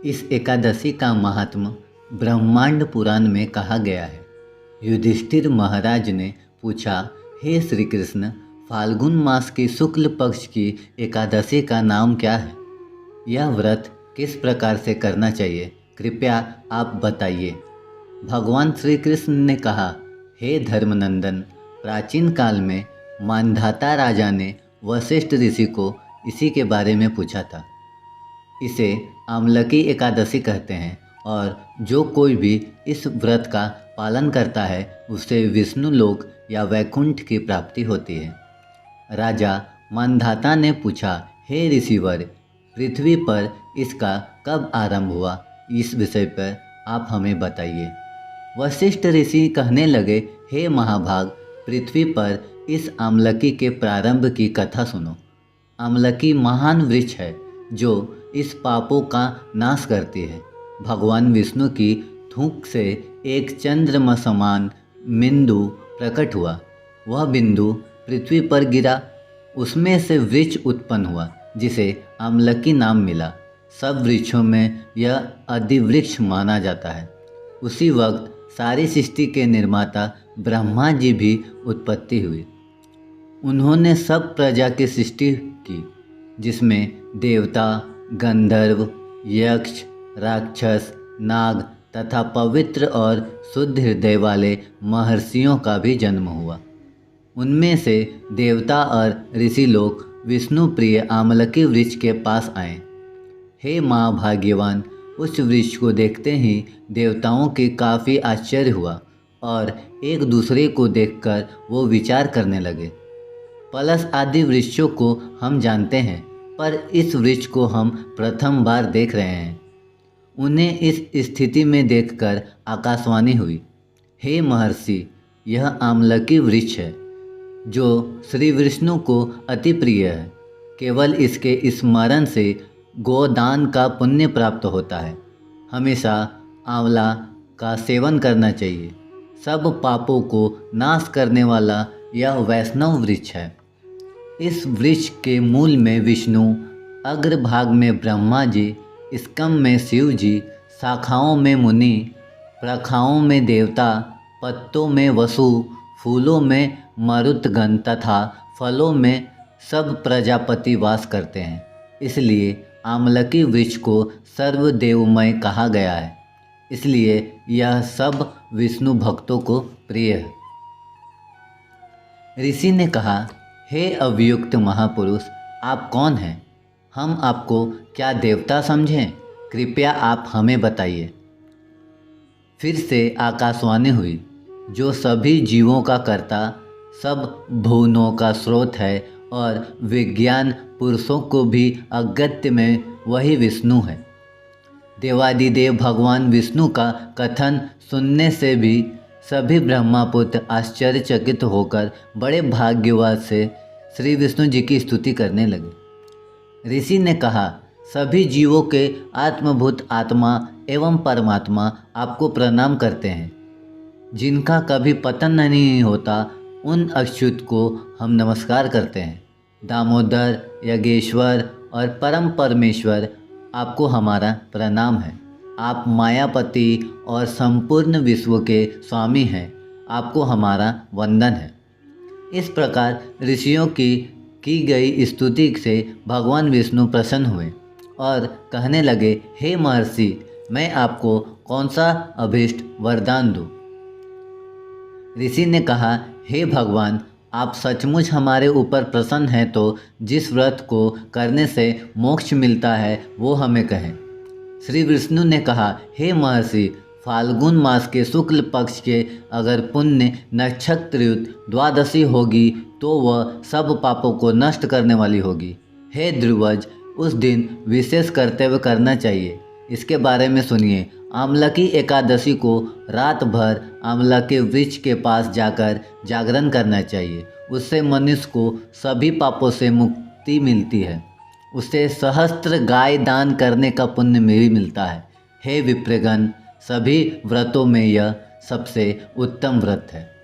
इस एकादशी का महात्म ब्रह्मांड पुराण में कहा गया है। युधिष्ठिर महाराज ने पूछा, हे श्री कृष्ण, फाल्गुन मास की शुक्ल पक्ष की एकादशी का नाम क्या है? यह व्रत किस प्रकार से करना चाहिए, कृपया आप बताइए। भगवान श्री कृष्ण ने कहा, हे धर्मनंदन, प्राचीन काल में मांधाता राजा ने वशिष्ठ ऋषि को इसी के बारे में पूछा था। इसे आमलकी एकादशी कहते हैं और जो कोई भी इस व्रत का पालन करता है उसे विष्णु लोक या वैकुंठ की प्राप्ति होती है। राजा मांधाता ने पूछा, हे ऋषिवर, पृथ्वी पर इसका कब आरंभ हुआ? इस विषय पर आप हमें बताइए। वशिष्ठ ऋषि कहने लगे, हे महाभाग, पृथ्वी पर इस आमलकी के प्रारंभ की कथा सुनो। आमलकी महान वृक्ष है जो इस पापों का नाश करती है। भगवान विष्णु की थूक से एक चंद्रमा समान बिंदु प्रकट हुआ। वह बिंदु पृथ्वी पर गिरा, उसमें से वृक्ष उत्पन्न हुआ जिसे आमलकी नाम मिला। सब वृक्षों में यह अधिवृक्ष माना जाता है। उसी वक्त सारी सृष्टि के निर्माता ब्रह्मा जी भी उत्पत्ति हुई। उन्होंने सब प्रजा की सृष्टि की, जिसमें देवता, गंधर्व, यक्ष, राक्षस, नाग तथा पवित्र और शुद्ध हृदय वाले महर्षियों का भी जन्म हुआ। उनमें से देवता और ऋषि लोग विष्णु प्रिय आमलकी वृक्ष के पास आए। हे महाभाग्यवान, उस वृक्ष को देखते ही देवताओं के काफ़ी आश्चर्य हुआ और एक दूसरे को देखकर वो विचार करने लगे। पलस आदि वृक्षों को हम जानते हैं, पर इस वृक्ष को हम प्रथम बार देख रहे हैं। उन्हें इस स्थिति में देखकर आकाशवाणी हुई, हे महर्षि, यह आमलकी वृक्ष है जो श्री विष्णु को अति प्रिय है। केवल इसके स्मरण से गोदान का पुण्य प्राप्त होता है। हमेशा आंवला का सेवन करना चाहिए। सब पापों को नाश करने वाला यह वैष्णव वृक्ष है। इस वृक्ष के मूल में विष्णु, अग्रभाग में ब्रह्मा जी, स्कम में शिव जी, शाखाओं में मुनि, प्रखाओं में देवता, पत्तों में वसु, फूलों में मरुतगण तथा फलों में सब प्रजापति वास करते हैं। इसलिए आमलकी वृक्ष को सर्वदेवमय कहा गया है। इसलिए यह सब विष्णु भक्तों को प्रिय है। ऋषि ने कहा, हे अभियुक्त महापुरुष, आप कौन हैं? हम आपको क्या देवता समझें? कृपया आप हमें बताइए। फिर से आकाशवाणी हुई, जो सभी जीवों का कर्ता, सब भुवनों का स्रोत है और विज्ञान पुरुषों को भी अगत्य में वही विष्णु है। देवादिदेव भगवान विष्णु का कथन सुनने से भी सभी ब्रह्मापुत्र आश्चर्यचकित होकर बड़े भाग्यवाद से श्री विष्णु जी की स्तुति करने लगे। ऋषि ने कहा, सभी जीवों के आत्मभूत आत्मा एवं परमात्मा आपको प्रणाम करते हैं। जिनका कभी पतन नहीं होता, उन अच्युत को हम नमस्कार करते हैं। दामोदर, यज्ञेश्वर और परम परमेश्वर, आपको हमारा प्रणाम है। आप मायापति और संपूर्ण विश्व के स्वामी हैं। आपको हमारा वंदन है। इस प्रकार ऋषियों की गई स्तुति से भगवान विष्णु प्रसन्न हुए और कहने लगे, हे महर्षि, मैं आपको कौन सा अभीष्ट वरदान दूँ? ऋषि ने कहा, हे भगवान, आप सचमुच हमारे ऊपर प्रसन्न हैं तो जिस व्रत को करने से मोक्ष मिलता है वो हमें कहें। श्री विष्णु ने कहा, हे महर्षि, फाल्गुन मास के शुक्ल पक्ष के अगर पुण्य नक्षत्रयुक्त द्वादशी होगी तो वह सब पापों को नष्ट करने वाली होगी। हे ध्रुवज, उस दिन विशेष कर्तव्य करना चाहिए। इसके बारे में सुनिए। आमलकी एकादशी को रात भर आंवला के वृक्ष के पास जाकर जागरण करना चाहिए। उससे मनुष्य को सभी पापों से मुक्ति मिलती है। उसे सहस्त्र गाय दान करने का पुण्य भी मिलता है। हे विप्रगण, सभी व्रतों में यह सबसे उत्तम व्रत है।